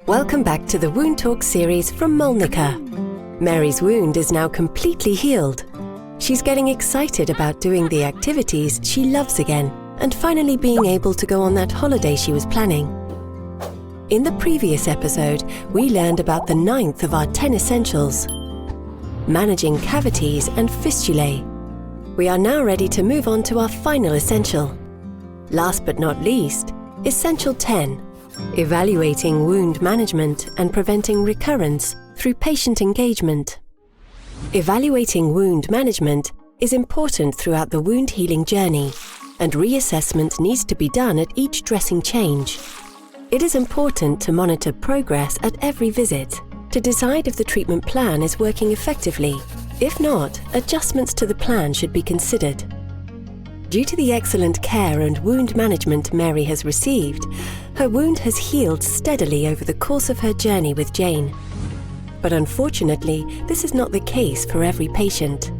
Welcome back to the Wound Talk series from Molnica. Mary's wound is now completely healed. She's getting excited about doing the activities she loves again and finally being able to go on that holiday she was planning. In the previous episode, we learned about the 9th of our 10 essentials, managing cavities and fistulae. We are now ready to move on to our final essential. Last but not least, Essential 10. Evaluating wound management and preventing recurrence through patient engagement. Evaluating wound management is important throughout the wound healing journey, and reassessment needs to be done at each dressing change. It is important to monitor progress at every visit to decide if the treatment plan is working effectively. If not, adjustments to the plan should be considered. Due to the excellent care and wound management Mary has received, her wound has healed steadily over the course of her journey with Jane. But unfortunately, this is not the case for every patient.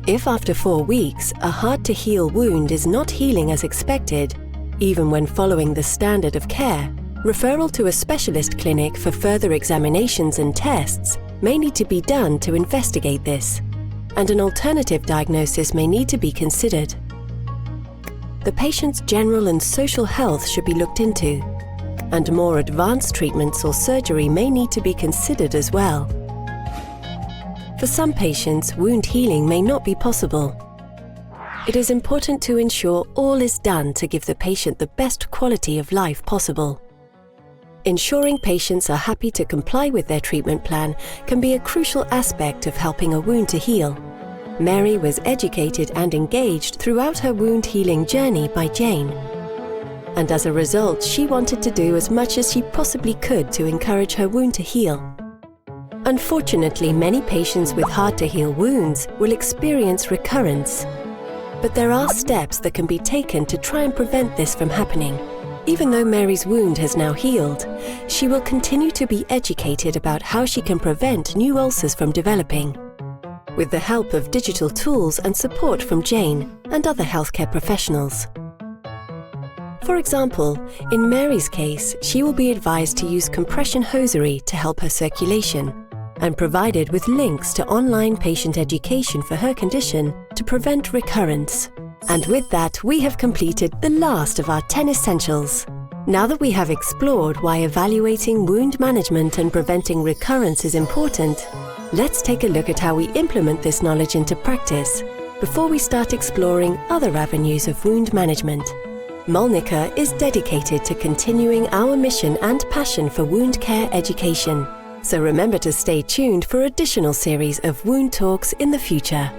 If after 4 weeks, a hard-to-heal wound is not healing as expected, even when following the standard of care, referral to a specialist clinic for further examinations and tests may need to be done to investigate this, and an alternative diagnosis may need to be considered. The patient's general and social health should be looked into, and more advanced treatments or surgery may need to be considered as well. For some patients, wound healing may not be possible. It is important to ensure all is done to give the patient the best quality of life possible. Ensuring patients are happy to comply with their treatment plan can be a crucial aspect of helping a wound to heal. Mary was educated and engaged throughout her wound healing journey by Jane. And as a result, she wanted to do as much as she possibly could to encourage her wound to heal. Unfortunately, many patients with hard-to-heal wounds will experience recurrence. But there are steps that can be taken to try and prevent this from happening. Even though Mary's wound has now healed, she will continue to be educated about how she can prevent new ulcers from developing, with the help of digital tools and support from Jane and other healthcare professionals. For example, in Mary's case, she will be advised to use compression hosiery to help her circulation, and provided with links to online patient education for her condition to prevent recurrence. And with that, we have completed the last of our 10 essentials. Now that we have explored why evaluating wound management and preventing recurrence is important, let's take a look at how we implement this knowledge into practice before we start exploring other avenues of wound management. Molnica is dedicated to continuing our mission and passion for wound care education. So remember to stay tuned for additional series of Wound Talks in the future.